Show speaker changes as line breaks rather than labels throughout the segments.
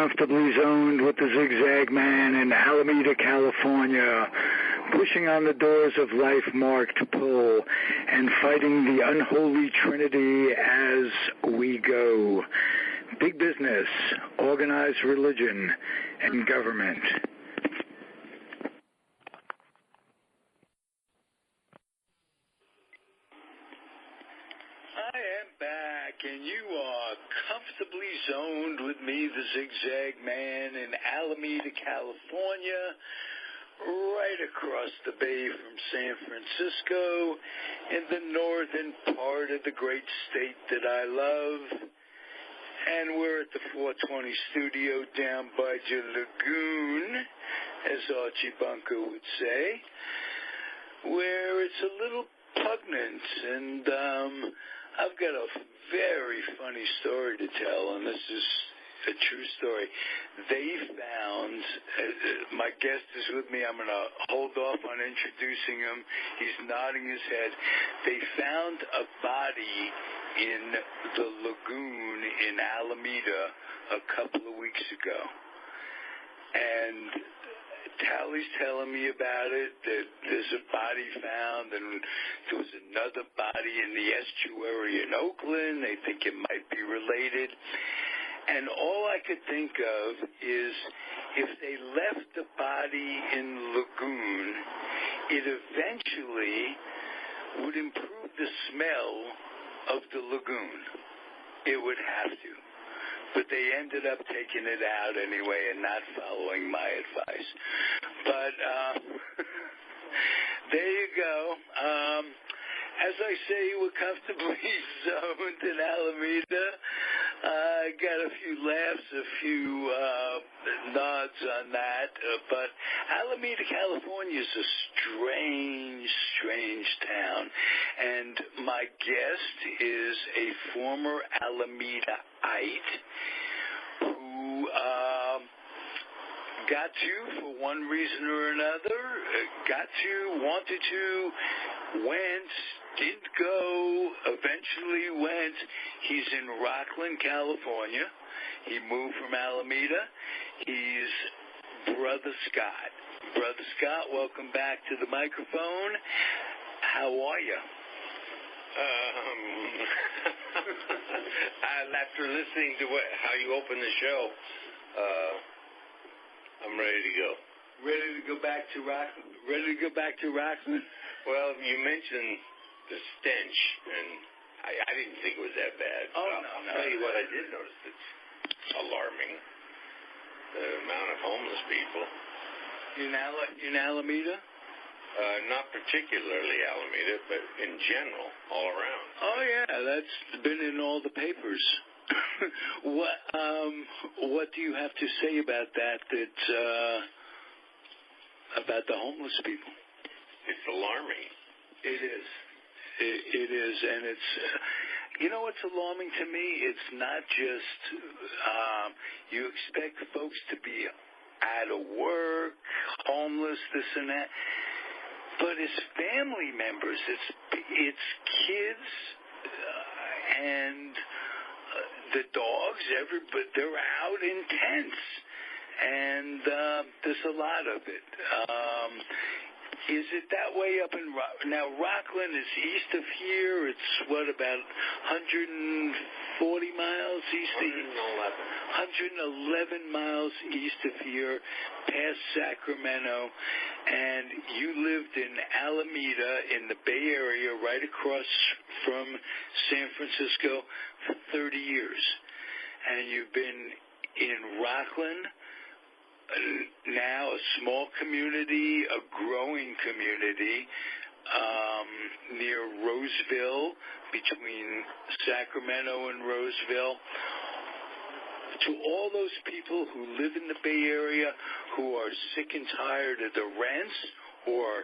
comfortably zoned with the Zigzag Man in Alameda, California, pushing on the doors of life marked pull and fighting the unholy trinity as we go. Big business, organized religion, and government. I am back, and you are comfortably zoned with me, the Zigzag Man, in Alameda, California, right across the bay from San Francisco, in the northern part of the great state that I love. And we're at the 420 studio down by the lagoon, as Archie Bunker would say, where it's a little pungent, and I've got a very funny story to tell, and this is a true story. They found, my guest is with me, I'm going to hold off on introducing him. He's nodding his head. They found a body in the lagoon in Alameda a couple of weeks ago. And Tally's telling me about it, that there's a body found, and there was another body in the estuary in Oakland. They think it might be related. And all I could think of is if they left the body in the lagoon, it eventually would improve the smell of the lagoon. It would have to. But they ended up taking it out anyway and not following my advice. But there you go. As I say, we're comfortably zoned in Alameda. I got a few laughs, a few nods on that. But Alameda, California is a strange, strange town. And my guest is a former Alamedaite who got to, for one reason or another, wanted to, went, didn't go, eventually went. He's in Rockland, California. He moved from Alameda. He's Brother Scott. Brother Scott, welcome back to the microphone. How are you?
After listening to how you opened the show, I'm ready to go.
Ready to go back to Rockland? Ready to go back to Rockland?
Well, you mentioned the stench, and I didn't think it was that bad.
Oh, no.
I'll tell you what I did notice that's alarming. The amount of homeless people.
In Alameda?
Not particularly Alameda, but in general, all around.
Oh, yeah, that's been in all the papers. What do you have to say about that, about the homeless people?
It's alarming.
It is. It is, and it's, you know what's alarming to me? It's not just, you expect folks to be out of work, homeless, this and that, but it's family members, it's kids, and the dogs, but they're out in tents, and there's a lot of it. Is it that way up in Rockland? Now, Rockland is east of here. It's, what, about 140 miles east of here? 111 miles east of here, past Sacramento. And you lived in Alameda in the Bay Area, right across from San Francisco, for 30 years. And you've been in Rockland, now a small community, a growing community, near Roseville, between Sacramento and Roseville. To all those people who live in the Bay Area who are sick and tired of the rents, or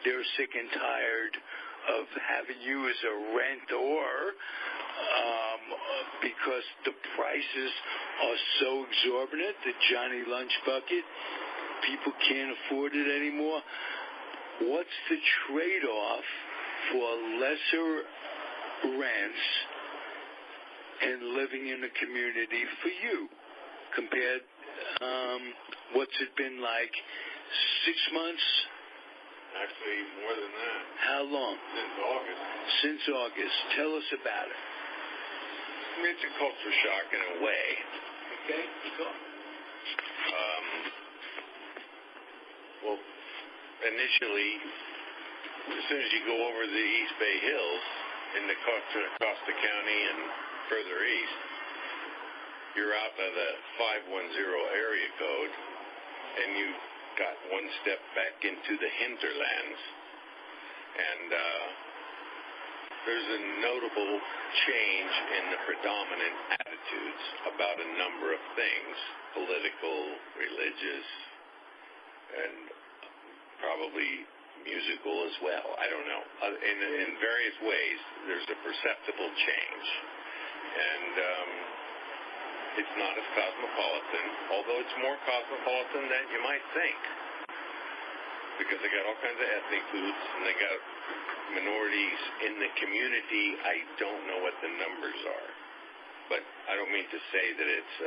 they're sick and tired of having you as a rentor, because the prices are so exorbitant, the Johnny Lunch Bucket, people can't afford it anymore. What's the trade-off for lesser rents and living in a community for you compared What's it been like? 6 months?
Actually, more than that.
How long?
Since August.
Since August. Tell us about it.
I mean, it's a culture shock in a way.
Okay, go.
Well, initially, as soon as you go over the East Bay Hills into Costa County and further east, you're out of the 510 area code, and you got one step back into the hinterlands. And there's a notable change in the predominant attitudes about a number of things, political, religious, and probably musical as well. I don't know. In various ways, there's a perceptible change. And it's not as cosmopolitan, although it's more cosmopolitan than you might think. Because they got all kinds of ethnic groups, and they got minorities in the community. I don't know what the numbers are. But I don't mean to say that it's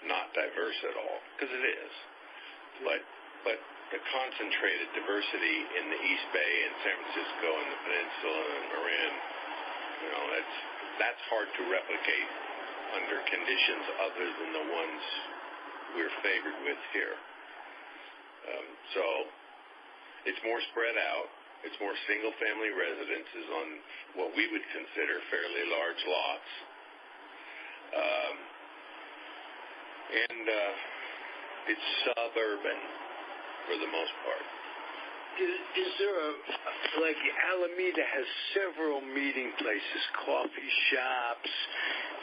not diverse at all, because it is. But the concentrated diversity in the East Bay and San Francisco and the Peninsula and Marin, that's hard to replicate under conditions other than the ones we're favored with here. So it's more spread out. It's more single-family residences on what we would consider fairly large lots. And it's suburban for the most part.
Is there like Alameda has several meeting places, coffee shops,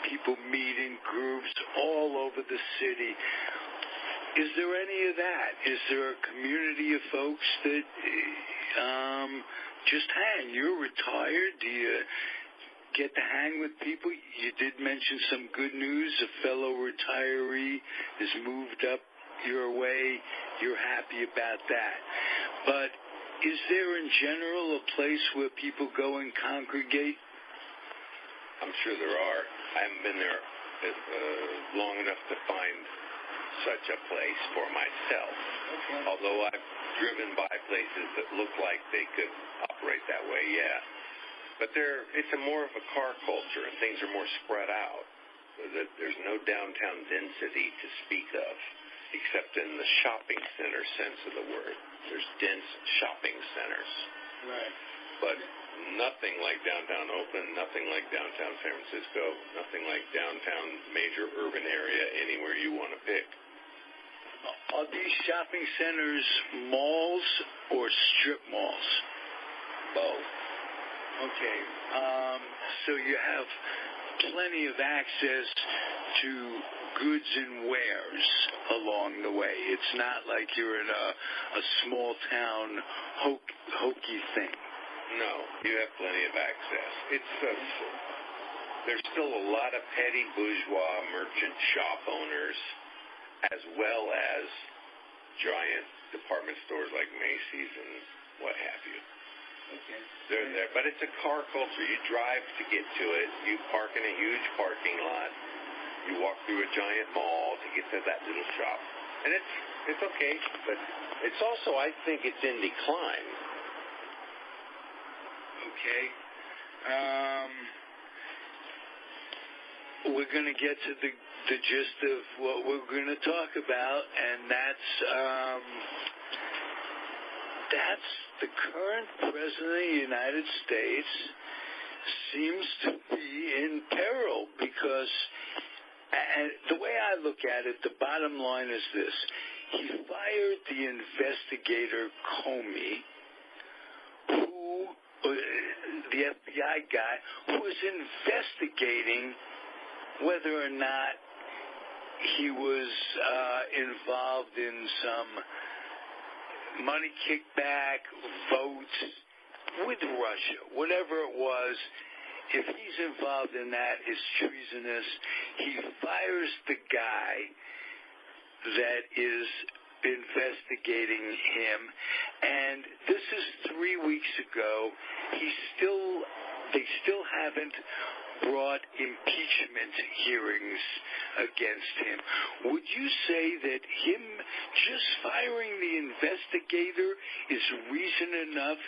people meet in groups all over the city. Is there any of that? Is there a community of folks that just hang? You're retired. Do you get to hang with people? You did mention some good news. A fellow retiree has moved up your way. You're happy about that. But is there in general a place where people go and congregate?
I'm sure there are. I haven't been there long enough to find such a place for myself. Okay. Although I've driven by places that look like they could operate that way, yeah. But it's more of a car culture, and things are more spread out. There's no downtown density to speak of, except in the shopping center sense of the word. There's dense shopping centers.
Right.
But nothing like downtown Oakland, nothing like downtown San Francisco, nothing like downtown major urban area anywhere you want to pick.
Are these shopping centers malls or strip malls?
Both.
Okay. So you have plenty of access to goods and wares along the way. It's not like you're in a small town hokey thing.
No, you have plenty of access. There's still a lot of petty bourgeois merchant shop owners, as well as giant department stores like Macy's and what have you.
Okay.
They're there, but it's a car culture. You drive to get to it. You park in a huge parking lot. You walk through a giant mall to get to that little shop, and it's okay. But it's also, I think, it's in decline.
Okay. We're going to get to the gist of what we're going to talk about, and that's the current president of the United States seems to be in peril because, and the way I look at it, the bottom line is this. He fired the investigator Comey, the FBI guy, who was investigating whether or not he was involved in some money kickback, votes with Russia, whatever it was. If he's involved in that, it's treasonous. He fires the guy that is investigating him, and this is 3 weeks ago. They still haven't brought impeachment hearings against him. Would you say that him just firing the investigator is reason enough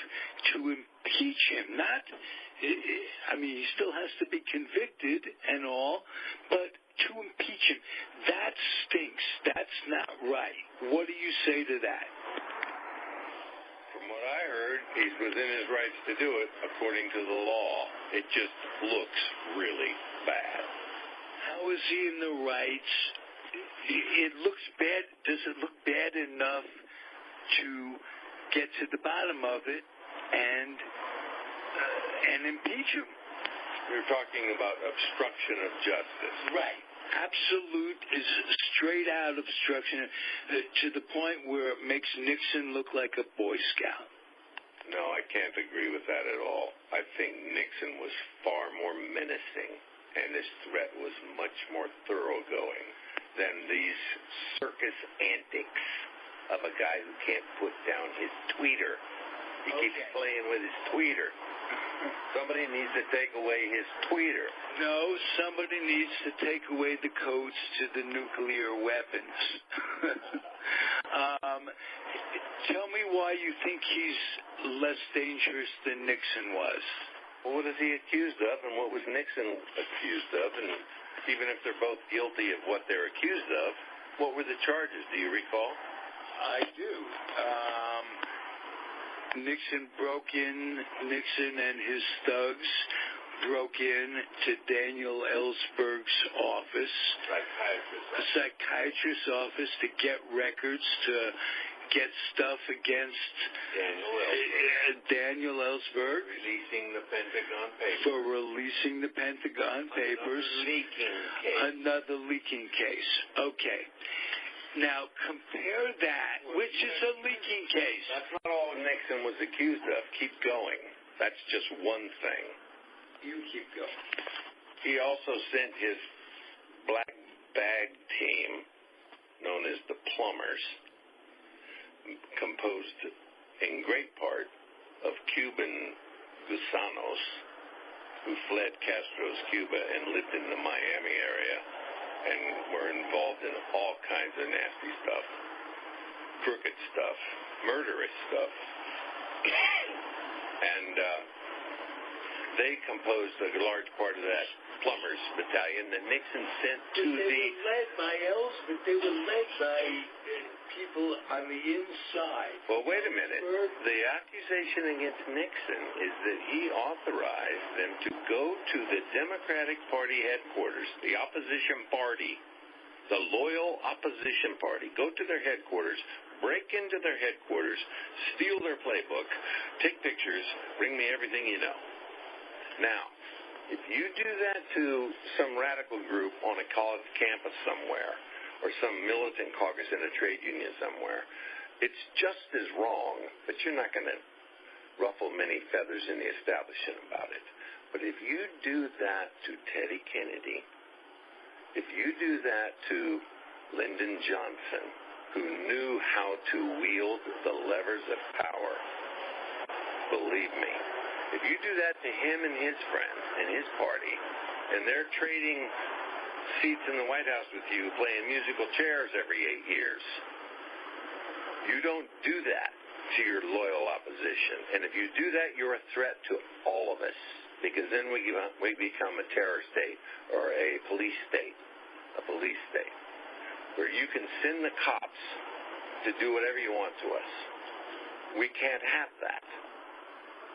to impeach him? Not, I mean, he still has to be convicted and all, but to impeach him, that stinks. That's not right. What do you say to that?
From what I heard, he's within his rights to do it according to the law. It just looks really bad.
How is he in the rights? It looks bad. Does it look bad enough to get to the bottom of it and impeach him?
You're talking about obstruction of justice.
Right. Absolute is straight out obstruction to the point where it makes Nixon look like a Boy Scout.
No, I can't agree with that at all. I think Nixon was far more menacing, and his threat was much more thoroughgoing than these circus antics of a guy who can't put down his tweeter. He keeps playing with his tweeter. Somebody needs to take away his tweeter.
No, somebody needs to take away the codes to the nuclear weapons. Tell me why you think he's less dangerous than Nixon was.
Well, what is he accused of, and what was Nixon accused of? And even if they're both guilty of what they're accused of, what were the charges? Do you recall?
I do. Nixon and his thugs broke in to Daniel Ellsberg's office, psychiatrist's office, to get records, to get stuff against Daniel Ellsberg.
Releasing the Pentagon Papers.
For releasing the Pentagon Papers. Another leaking case. Okay. Now, compare that, which is a leaking case.
That's not all Nixon was accused of. Keep going. That's just one thing.
You keep going.
He also sent his black bag team, known as the Plumbers, composed in great part of Cuban gusanos who fled Castro's Cuba and lived in the Miami area and were involved in all kinds of nasty stuff, crooked stuff, murderous stuff. And they composed a large part of that Plumbers battalion that Nixon sent to
they were led by Ellsberg. They were led by people on the inside.
Well, wait a minute. The accusation against Nixon is that he authorized them to go to the Democratic Party headquarters, the opposition party, the loyal opposition party, go to their headquarters, break into their headquarters, steal their playbook, take pictures, bring me everything you know. Now, if you do that to some radical group on a college campus somewhere, or some militant caucus in a trade union somewhere, it's just as wrong, but you're not going to ruffle many feathers in the establishment about it. But if you do that to Teddy Kennedy, if you do that to Lyndon Johnson, who knew how to wield the levers of power, believe me, if you do that to him and his friends and his party, and they're trading seats in the White House with you, playing musical chairs every 8 years, you don't do that to your loyal opposition. And if you do that, you're a threat to all of us, because then we become a terror state or a police state, where you can send the cops to do whatever you want to us. We can't have that.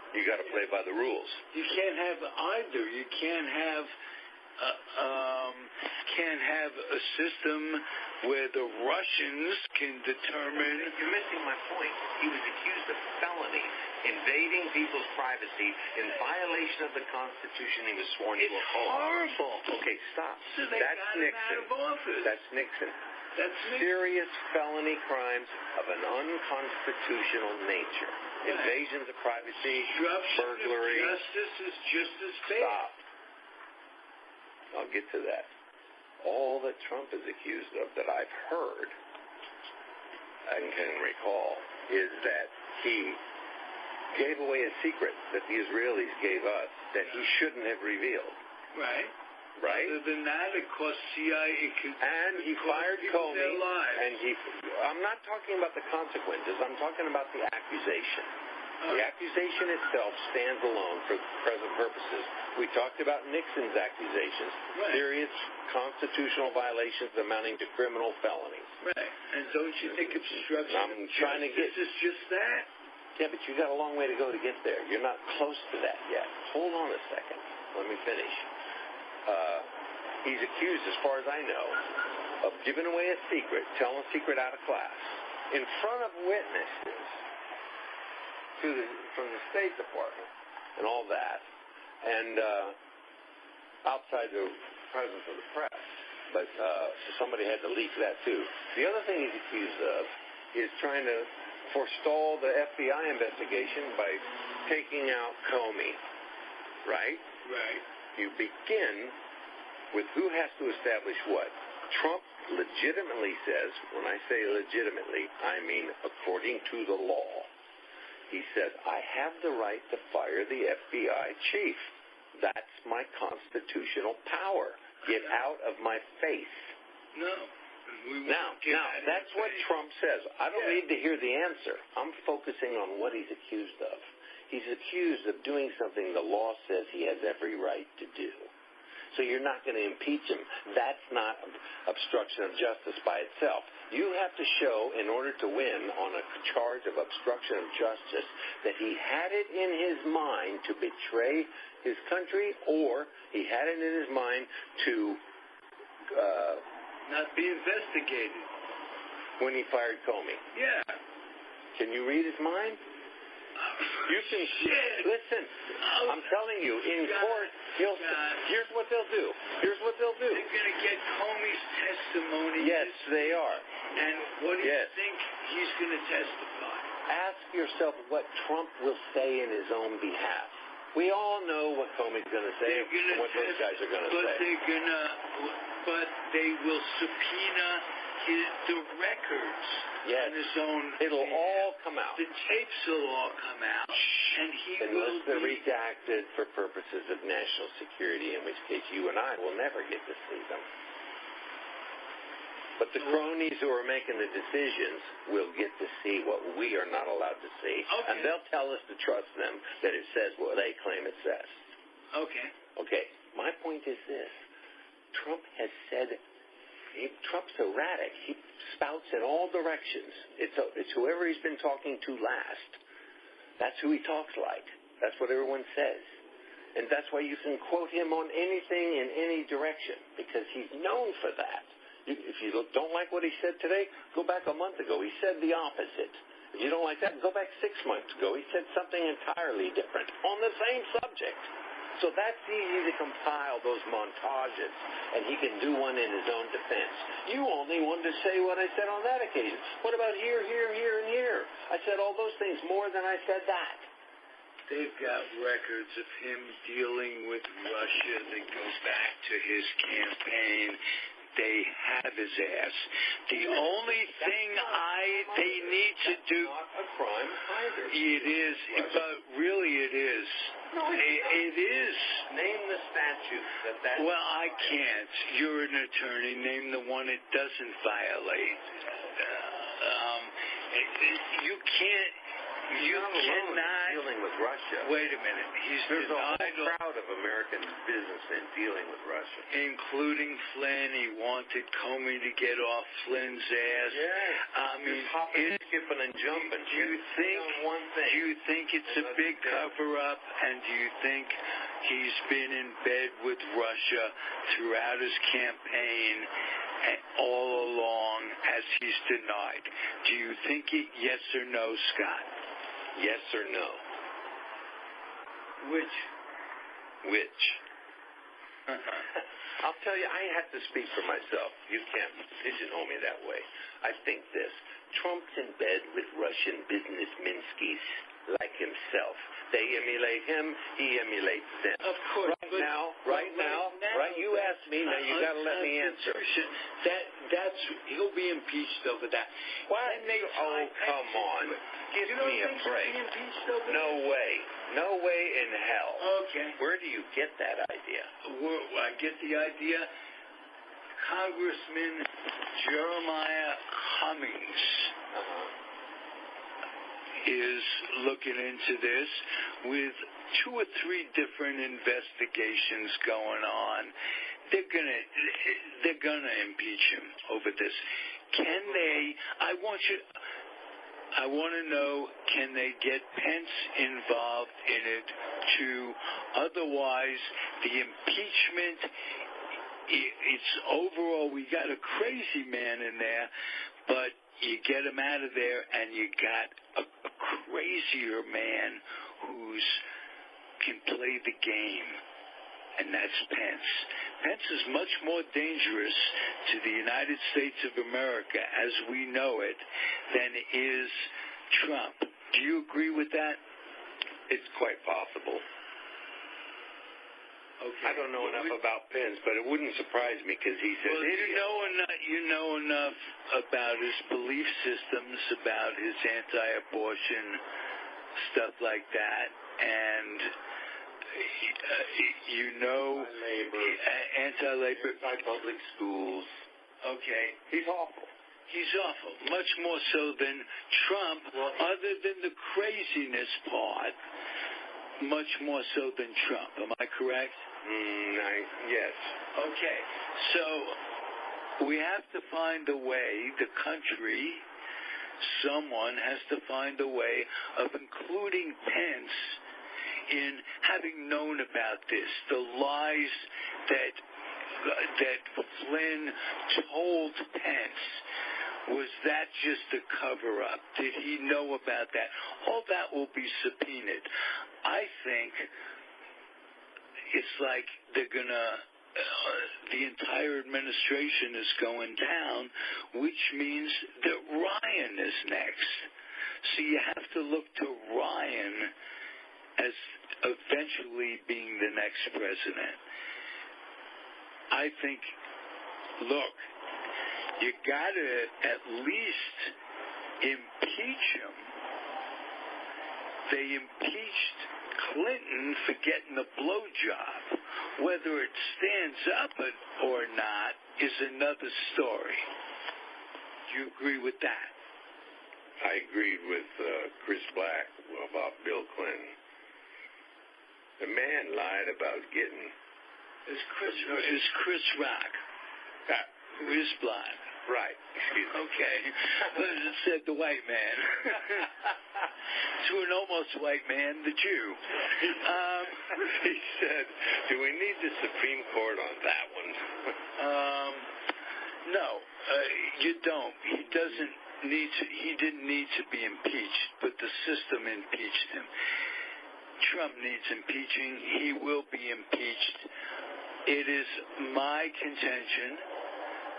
You got to play by the rules.
You can't have either. You can't have a system where the Russians can determine.
You're missing my point. He was accused of felony, invading people's privacy in violation of the Constitution he was sworn to uphold.
It's horrible.
Okay, stop.
So they
That's
got him out of office.
That's Nixon.
That's Nixon.
Serious felony crimes of an unconstitutional nature. Right. Invasions of privacy, burglary.
Justice is just as bad.
Stop. I'll get to that. All that Trump is accused of that I've heard and can recall is that he gave away a secret that the Israelis gave us that he shouldn't have revealed.
Right.
Right?
Other than that, it cost CIA.
And he fired Comey.
Their lives.
And I'm not talking about the consequences. I'm talking about the accusation. The accusation itself stands alone for present purposes. We talked about Nixon's accusations.
Right.
Serious constitutional violations amounting to criminal felonies.
Right. And don't you think obstruction
I'm trying to get...
is just that?
Yeah, but you got a long way to go to get there. You're not close to that yet. Hold on a second. Let me finish. He's accused, as far as I know, of giving away a secret, telling a secret out of class, in front of witnesses from the State Department and all that, and outside the presence of the press. But somebody had to leak that, too. The other thing he's accused of is trying to forestall the FBI investigation by taking out Comey, right?
Right.
You begin with who has to establish what. Trump legitimately says, when I say legitimately, I mean according to the law. He says, I have the right to fire the FBI chief. That's my constitutional power. Get out of my face.
No.
Now, that's what Trump says. I don't need to hear the answer. I'm focusing on what he's accused of. He's accused of doing something the law says he has every right to do. So you're not going to impeach him. That's not obstruction of justice by itself. You have to show, in order to win on a charge of obstruction of justice, that he had it in his mind to betray his country, or he had it in his mind to
not be investigated.
When he fired Comey.
Yeah.
Can you read his mind? You can listen. I'm telling you, in court, here's what they'll do. They're going
to get Comey's testimony.
Yes, they are.
And what do you think he's going to testify?
Ask yourself what Trump will say in his own behalf. We all know what Comey's going to say and what those guys are going to say.
But they will subpoena the records on his own.
It'll all come out.
The tapes will all come out. And
unless they're redacted for purposes of national security, in which case you and I will never get to see them. But the cronies who are making the decisions will get to see what we are not allowed to see. Okay. And they'll tell us to trust them that it says what they claim it says. Okay. My point is this. Trump has said... Trump's erratic. He spouts in all directions. It's whoever he's been talking to last. That's who he talks like. That's what everyone says. And that's why you can quote him on anything in any direction, because he's known for that. If you don't like what he said today, go back a month ago. He said the opposite. If you don't like that, go back 6 months ago. He said something entirely different on the same subject. So that's easy to compile, those montages, and he can do one in his own defense. You only wanted to say what I said on that occasion. What about here, and here? I said all those things more than I said that.
They've got records of him dealing with Russia that go back to his campaign. They have his ass. The only thing they need to do...
It's not a crime either.
It is, but really it is.
No,
it is.
Name the statute that...
Well, I can't. You're an attorney. Name the one it doesn't violate. You can't... You cannot
dealing with Russia.
Wait a minute.
There's a whole crowd of American businessmen dealing with Russia,
including Flynn. He wanted Comey to get off Flynn's ass.
Yes.
I mean,
hopping, skipping, and jumping.
Do you think it's a big cover-up? And do you think he's been in bed with Russia throughout his campaign? All along, as he's denied. Do you think yes or no, Scott?
Yes or no?
Which?
I'll tell you, I have to speak for myself. You can't pigeonhole me that way. I think this. Trump's in bed with Russian businessmenskis like himself. They emulate him, he emulates them.
Of course.
Right You asked me, now you got to let me answer.
He'll be impeached over that.
What? Come on. Give me a break. No way in hell.
Okay.
Where do you get that idea?
I get the idea. Congressman Jeremiah Cummings is looking into this with 2 or 3 different investigations going on. They're gonna impeach him over this. Can they? I want to know, can they get Pence involved in it too? Otherwise, the impeachment, it's overall, we got a crazy man in there, but you get him out of there and you got a crazier man who's can play the game, and that's Pence. Pence is much more dangerous to the United States of America as we know it than is Trump. Do you agree with that?
It's quite possible.
Okay.
I don't know enough about Pence, but it wouldn't surprise me because he said...
Well, you know enough about his belief systems, about his anti-abortion, stuff like that, and anti-labor,
anti-public schools.
Okay.
He's awful.
He's awful, much more so than Trump, other than the craziness part, much more so than Trump. Am I correct?
Yes.
Okay. So we have to find a way, the country, someone has to find a way of including Pence in having known about this, the lies that Flynn told Pence. Was that just a cover-up? Did he know about that? All that will be subpoenaed. I think it's like they're going to, the entire administration is going down, which means that Ryan is next. So you have to look to Ryan as eventually being the next president. I think, look, you got to at least impeach him. They impeached Clinton for getting a blowjob. Whether it stands up or not is another story. Do you agree with that?
I agreed with Chris Black about Bill Clinton. The man lied about getting...
Is Chris Rock, who is blind.
Right. Excuse me.
Okay. But it said the white man. To an almost white man, the Jew.
He said, do we need the Supreme Court on that one?
No, you don't. He didn't need to be impeached, but the system impeached him. Trump needs impeaching. He will be impeached. It is my contention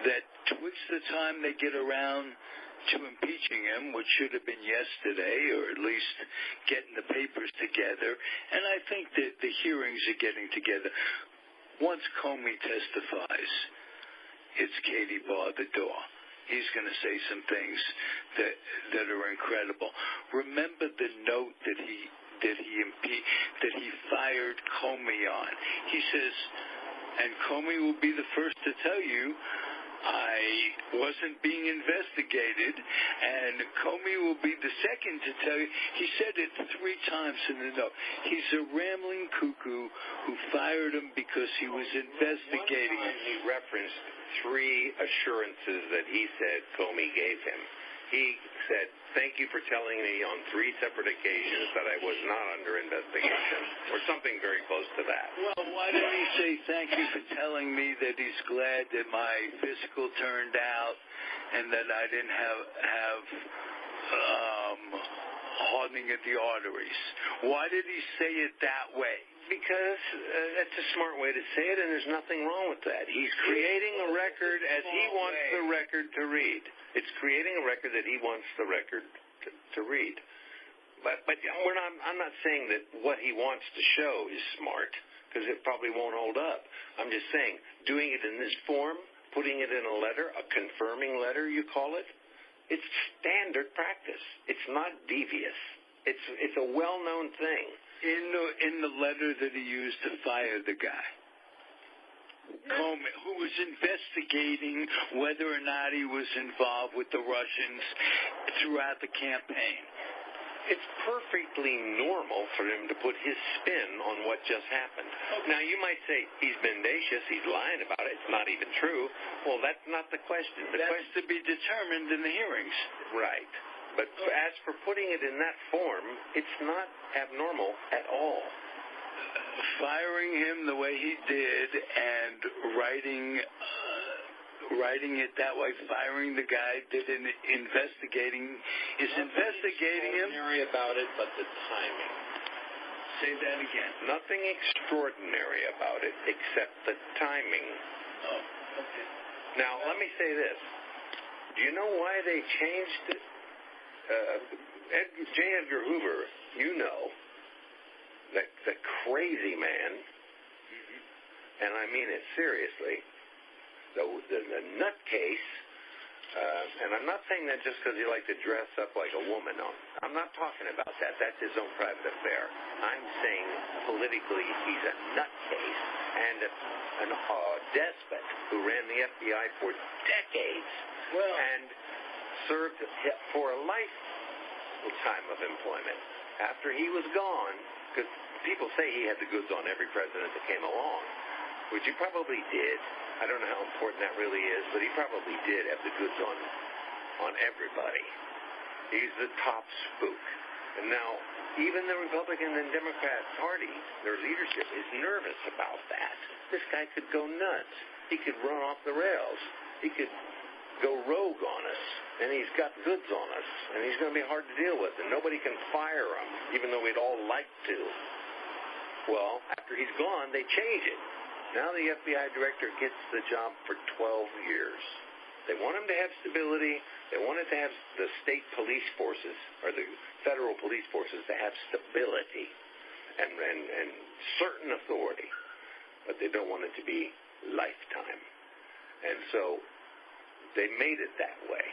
that twixt the time they get around to impeaching him, which should have been yesterday, or at least getting the papers together, and I think that the hearings are getting together. Once Comey testifies, it's Katie bar the door. He's going to say some things that are incredible. Remember the note that he fired Comey on. He says, and Comey will be the first to tell you, I wasn't being investigated, and Comey will be the second to tell you. He said it 3 times in the note. He's a rambling cuckoo who fired him because he was investigating him.
He referenced 3 assurances that he said Comey gave him. He said, thank you for telling me on 3 separate occasions that I was not under investigation, or something very close to that.
Well, why didn't he say thank you for telling me that he's glad that my physical turned out and that I didn't have hardening of the arteries? Why did he say it that way?
Because that's a smart way to say it, and there's nothing wrong with that. He's creating a record as he wants the record to read. It's creating a record that he wants the record to read. But I'm not saying that what he wants to show is smart. because it probably won't hold up. I'm just saying, doing it in this form, putting it in a letter, a confirming letter, you call it, it's standard practice. It's not devious. It's a well-known thing.
In the letter that he used to fire the guy, Comey, who was investigating whether or not he was involved with the Russians throughout the campaign.
It's perfectly normal for him to put his spin on what just happened. Okay. Now, you might say he's mendacious, he's lying about it, it's not even true. Well, that's not the question.
That's to be determined in the hearings.
Right. But as for putting it in that form, it's not abnormal at all.
Firing him the way he did and writing it that way, firing the guy, investigating him.
Nothing about it, but the timing.
Say that again.
Nothing extraordinary about it except the timing.
Oh, okay.
Now, let me say this. Do you know why they changed it? J. Edgar Hoover, you know, the crazy man, and I mean it seriously, the nutcase, and I'm not saying that just because he liked to dress up like a woman. No, I'm not talking about that. That's his own private affair. I'm saying politically he's a nutcase and a despot who ran the FBI for decades and served for a lifetime of employment. After he was gone, because people say he had the goods on every president that came along, which he probably did. I don't know how important that really is, but he probably did have the goods on everybody. He's the top spook. And now, even the Republican and Democrat Party, their leadership, is nervous about that. This guy could go nuts. He could run off the rails. He could go rogue on us, and he's got goods on us, and he's going to be hard to deal with, and nobody can fire him, even though we'd all like to. Well, after he's gone, they change it. Now the FBI director gets the job for 12 years. They want him to have stability. They wanted to have the state police forces, or the federal police forces, to have stability and certain authority, but they don't want it to be lifetime. And so they made it that way.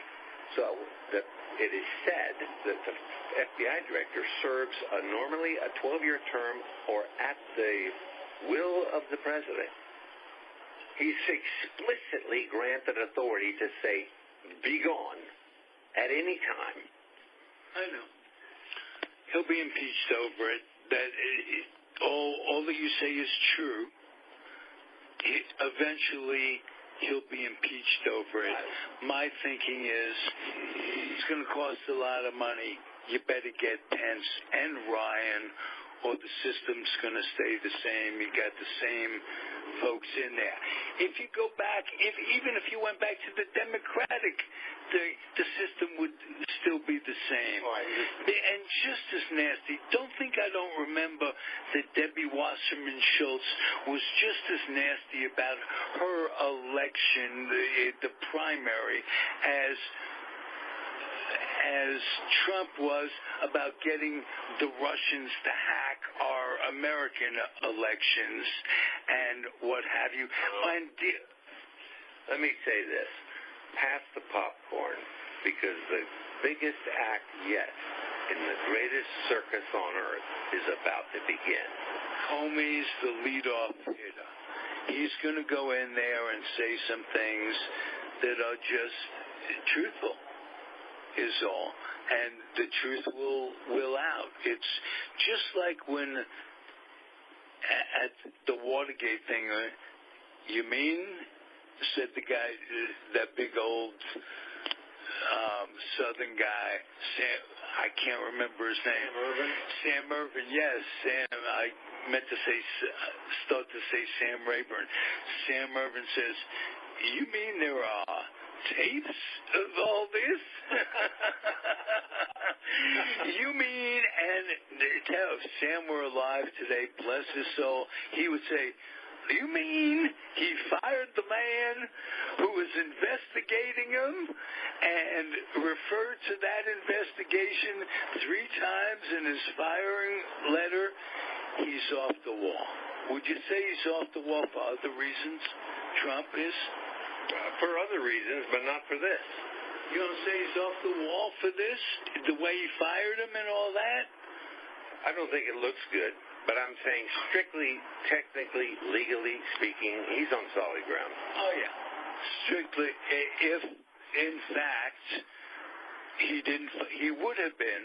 So that it is said that the FBI director serves normally a 12-year term or at the will of the president. He's explicitly granted authority to say, be gone at any time.
I know. He'll be impeached over it. All that you say is true. Eventually, he'll be impeached over it. My thinking is it's going to cost a lot of money. You better get Pence and Ryan, or the system's going to stay the same. You got the same folks in there. If you go back, even if you went back to the Democratic, the system would still be the same. And just as nasty. Don't think I don't remember that Debbie Wasserman Schultz was just as nasty about her election, the primary, as Trump was about getting the Russians to hack our American elections and what have you.
Let me say this. Pass the popcorn, because the biggest act yet in the greatest circus on earth is about to begin.
Comey's the leadoff hitter. He's going to go in there and say some things that are just truthful, is all. And the truth will out. It's just like when at the Watergate thing, you mean, said the guy, that big old Southern guy, Sam, I can't remember his name. Sam Irvin, yes, Sam. I meant to start to say Sam Rayburn. Sam Irvin says, you mean there are tapes of all this? You mean, and if Sam were alive today, bless his soul, he would say, you mean he fired the man who was investigating him and referred to that investigation 3 times in his firing letter? he's off the wall. Would you say he's off the wall for other reasons? Trump is?
For other reasons, but not for this.
You don't say he's off the wall for this? The way he fired him and all that?
I don't think it looks good, but I'm saying strictly, technically, legally speaking, he's on solid ground.
Oh, yeah. Strictly, if, in fact, he would have been,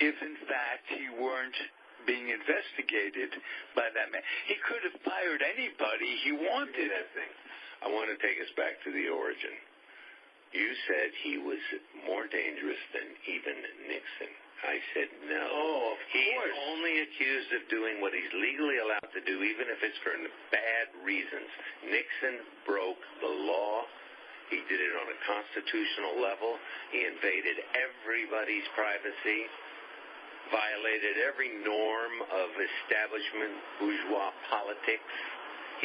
if, in fact, he weren't being investigated by that man. He could have fired anybody he wanted.
That thing. I want to take us back to the origin. You said he was more dangerous than even Nixon. I said no.
Oh, of
he's
course.
only accused of doing what he's legally allowed to do, even if it's for bad reasons. Nixon broke the law. He did it on a constitutional level. He invaded everybody's privacy, violated every norm of establishment bourgeois politics.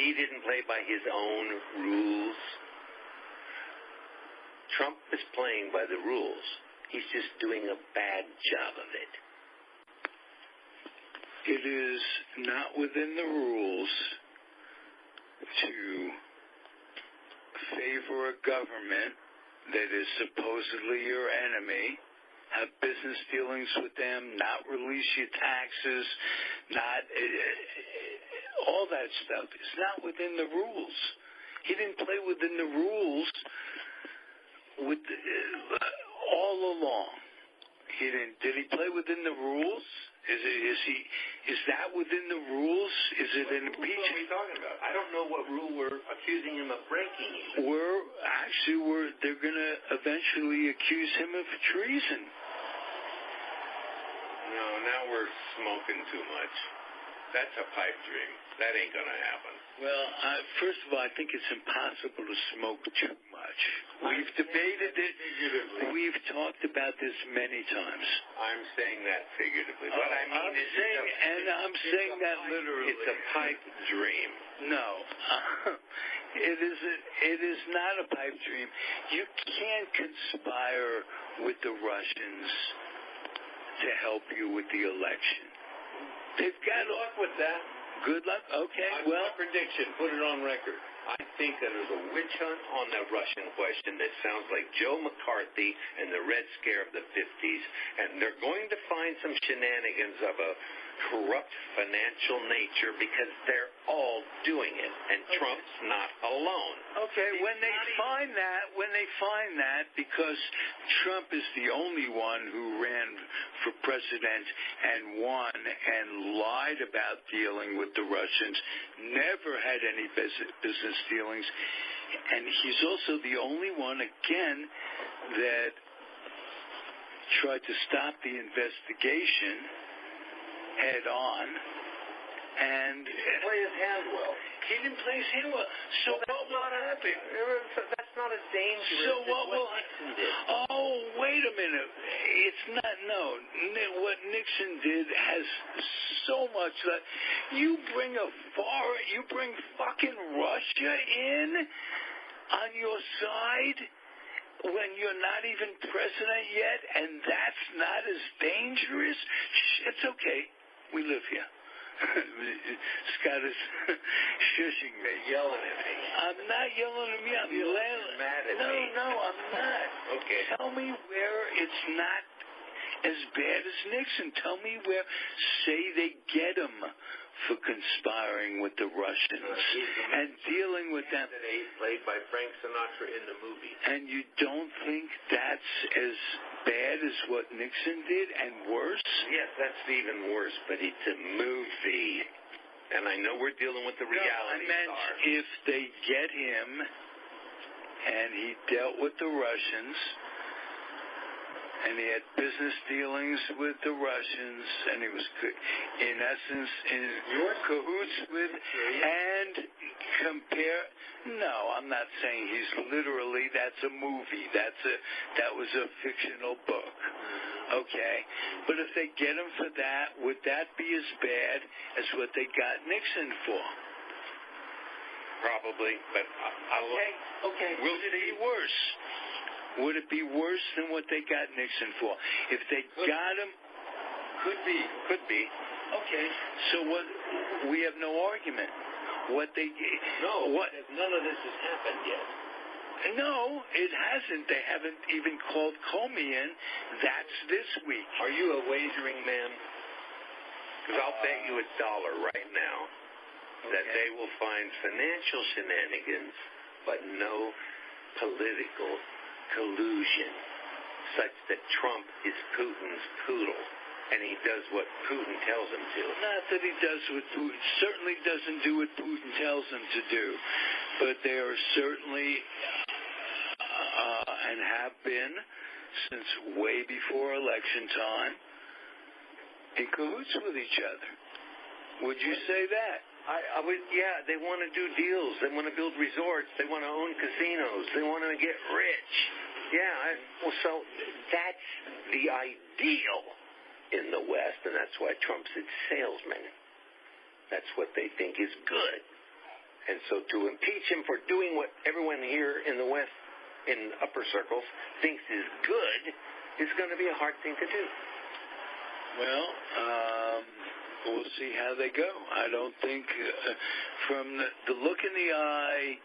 He didn't play by his own rules. Trump is playing by the rules. He's just doing a bad job of it.
It is not within the rules to favor a government that is supposedly your enemy, have business dealings with them, not release your taxes, not all that stuff. It's not within the rules. He didn't play within the rules all along. He didn't. Did he play within the rules? Is that within the rules? Is it an impeachment?
What are we talking about? I don't know what rule we're accusing him of breaking.
They're going to eventually accuse him of treason.
No, now we're smoking too much. That's a pipe dream. That ain't going to happen.
Well, first of all, I think it's impossible to smoke too much. We've debated it. We've talked about this many times.
I'm saying that figuratively. What I mean
I'm saying that literally.
It's a pipe dream.
No. It is not a pipe dream. You can't conspire with the Russians to help you with the election. They've got
Good luck with that.
Good luck? Okay,
My prediction, put it on record. I think that there's a witch hunt on the Russian question that sounds like Joe McCarthy and the Red Scare of the 50s, and they're going to find some shenanigans of a corrupt financial nature because they're all doing it, and Trump's not alone.
Okay, when they find that, because Trump is the only one who ran for president and won and lied about dealing with the Russians, never had any business dealings, and he's also the only one, again, that tried to stop the investigation head on, and
play his hand well.
He didn't play his hand well. So what will happen?
That's not as dangerous
as
what Nixon did.
Oh, wait a minute. It's not, no. What Nixon did has so much that you bring fucking Russia in on your side when you're not even president yet, and that's not as dangerous? It's okay. We live here. Scott is shushing me.
Yelling at me.
I'm not yelling at me. I'm
mad at me.
No, I'm not.
Okay.
Tell me where it's not as bad as Nixon. Tell me where, say they get him for conspiring with the Russians and dealing with them.
Played by Frank Sinatra in the movie.
And you don't think that's as bad as what Nixon did and worse?
Yes, that's even worse, but it's a movie. And I know we're dealing with the reality.
I meant if they get him and he dealt with the Russians and he had business dealings with the Russians, and he was, in essence, in cahoots with, and compare. No, I'm not saying he's literally. That's a movie. That was a fictional book. Okay, but if they get him for that, would that be as bad as what they got Nixon for?
Probably, but
okay. Will it be worse? Would it be worse than what they got Nixon for? If they got him... Could be.
Could be.
Okay. So what? We have no argument. What they?
No. What? None of this has happened yet.
No, it hasn't. They haven't even called Comey in. That's this week.
Are you a wagering man? Because I'll bet you $1 right now that they will find financial shenanigans, but no political collusion, such that Trump is Putin's poodle, and he does what Putin tells him to.
Not that he does what Putin certainly doesn't do what Putin tells him to do, but they are certainly and have been since way before election time in cahoots with each other. Would you say that?
I would. Yeah, they want to do deals. They want to build resorts. They want to own casinos. They want to get rich. Yeah. So that's the ideal in the West, and that's why Trump's its salesman. That's what they think is good. And so to impeach him for doing what everyone here in the West, in upper circles, thinks is good, is going to be a hard thing to do.
Well, we'll see how they go. I don't think, from the look in the eye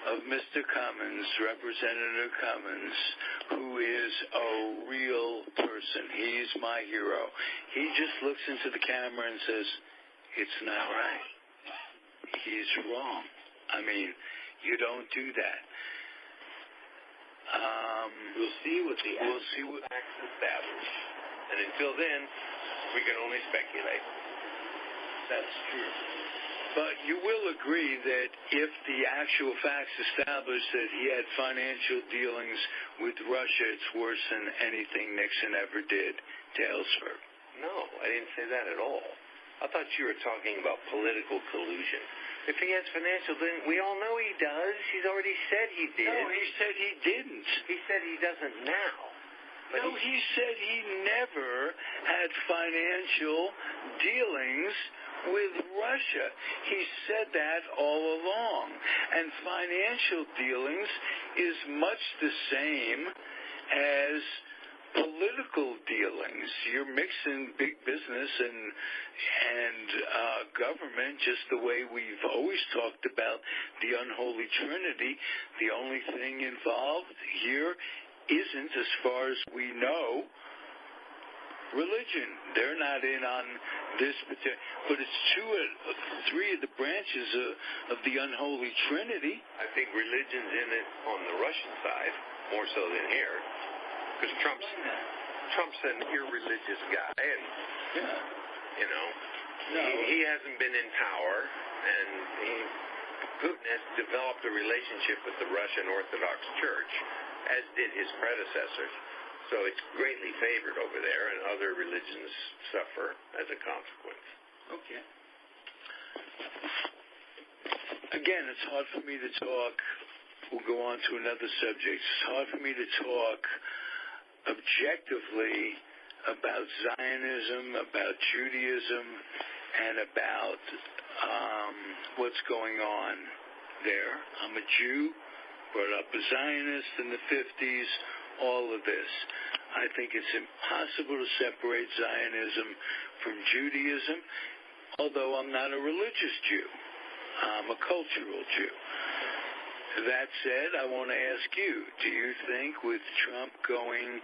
of Mr. Cummins, Representative Cummins, who is a real person, he's my hero. He just looks into the camera and says, it's not right. He's wrong. I mean, you don't do that.
We'll see what the facts establish. And until then, we can only speculate.
That's true. But you will agree that if the actual facts establish that he had financial dealings with Russia, it's worse than anything Nixon ever did to Ellsberg.
No, I didn't say that at all. I thought you were talking about political collusion. If he has financial dealings, we all know he does. He's already said he did.
No, he said he didn't.
He said he doesn't now.
No, he said he never had financial dealings with Russia. He said that all along. And financial dealings is much the same as political dealings. You're mixing big business and government just the way we've always talked about the unholy trinity. The only thing involved here isn't, as far as we know, religion. They're not in on this particular, but it's three of the branches of the unholy trinity.
I think religion's in it on the Russian side more so than here, because Trump's an irreligious guy, and he hasn't been in power, and Putin has developed a relationship with the Russian Orthodox Church, as did his predecessors. So it's greatly favored over there, and other religions suffer as a consequence.
Okay. Again, it's hard for me to talk. We'll go on to another subject. It's hard for me to talk objectively about Zionism, about Judaism, and about what's going on there. I'm a Jew, brought up a Zionist in the 50s, all of this. I think it's impossible to separate Zionism from Judaism, although I'm not a religious Jew. I'm a cultural Jew. That said, I want to ask you, do you think with Trump going,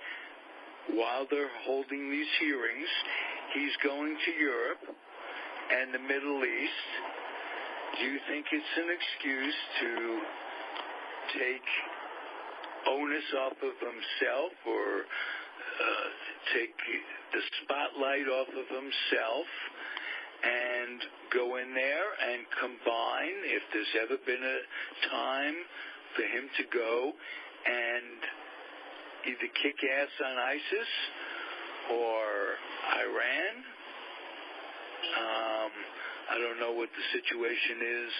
while they're holding these hearings, he's going to Europe and the Middle East, do you think it's an excuse to take onus off of himself or take the spotlight off of himself and go in there and combine, if there's ever been a time for him to go and either kick ass on ISIS or Iran? I don't know what the situation is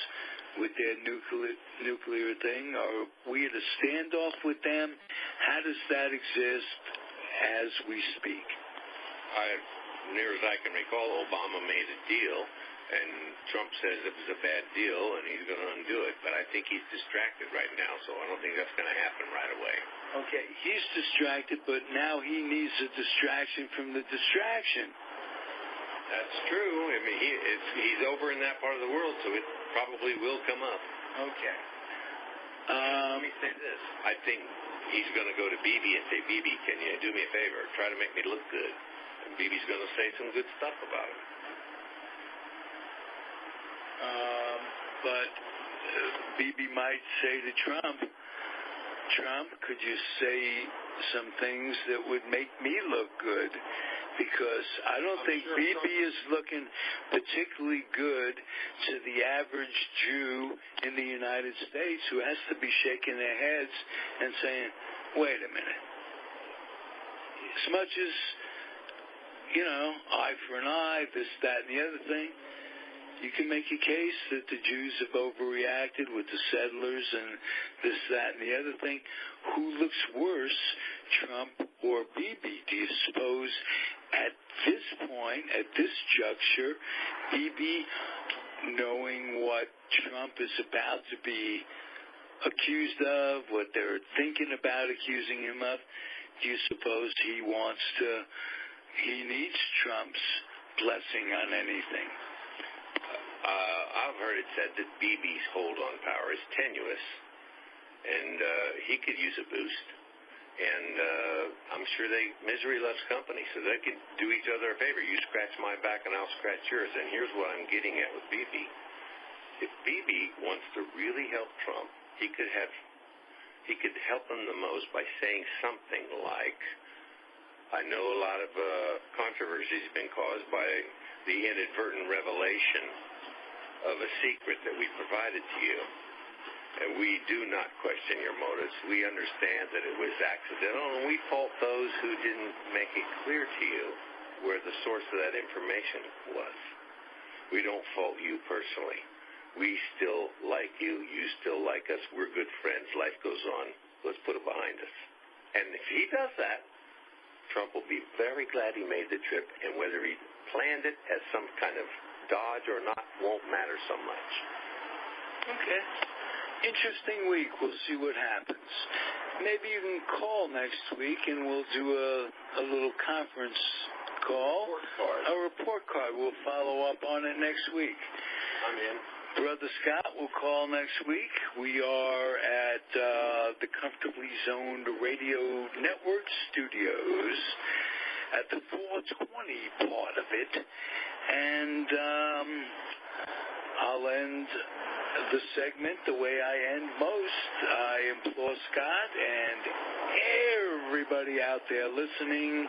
with their nuclear thing. Are we at a standoff with them? How does that exist as we speak?
Near as I can recall, Obama made a deal, and Trump says it was a bad deal, and he's going to undo it. But I think he's distracted right now, so I don't think that's going to happen right away.
Okay, he's distracted, but now he needs a distraction from the distraction.
That's true. I mean, he's over in that part of the world, so it probably will come up.
Okay.
Let me say this. I think he's going to go to Bibi and say, Bibi, can you do me a favor? Try to make me look good. And Bibi's going to say some good stuff about him.
But Bibi might say to Trump, could you say some things that would make me look good? Because I don't think Bibi is looking particularly good to the average Jew in the United States who has to be shaking their heads and saying, wait a minute. As much as, eye for an eye, this, that, and the other thing, you can make a case that the Jews have overreacted with the settlers and this, that, and the other thing. Who looks worse, Trump or Bibi? Do you suppose at this point, at this juncture, Bibi, knowing what Trump is about to be accused of, what they're thinking about accusing him of, do you suppose he needs Trump's blessing on anything?
I've heard it said that Bibi's hold on power is tenuous, and he could use a boost. And I'm sure misery loves company, so they could do each other a favor. You scratch my back and I'll scratch yours. And here's what I'm getting at with Bibi. If Bibi wants to really help Trump, he could help him the most by saying something like, I know a lot of controversy has been caused by the inadvertent revelation of a secret that we provided to you. And we do not question your motives. We understand that it was accidental, and we fault those who didn't make it clear to you where the source of that information was. We don't fault you personally. We still like you. You still like us. We're good friends. Life goes on. Let's put it behind us. And if he does that, Trump will be very glad he made the trip, and whether he planned it as some kind of dodge or not won't matter so much.
Okay. Interesting week. We'll see what happens. Maybe you can call next week, and we'll do a little conference call. A report card. We'll follow up on it next week.
I'm in.
Brother Scott will call next week. We are at the Comfortably Zoned Radio Network studios at the 420 part of it. And I'll end the segment the way I end most. I implore Scott and everybody out there listening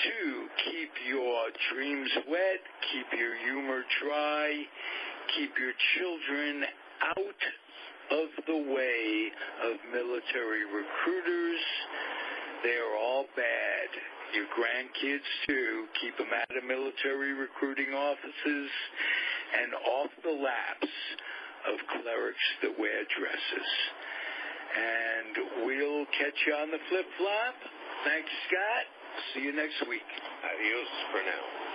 to keep your dreams wet, keep your humor dry, keep your children out of the way of military recruiters. They're all bad. Your grandkids, too. Keep them out of military recruiting offices and off the laps of clerics that wear dresses. And we'll catch you on the flip-flop. Thank you, Scott. See you next week.
Adios for now.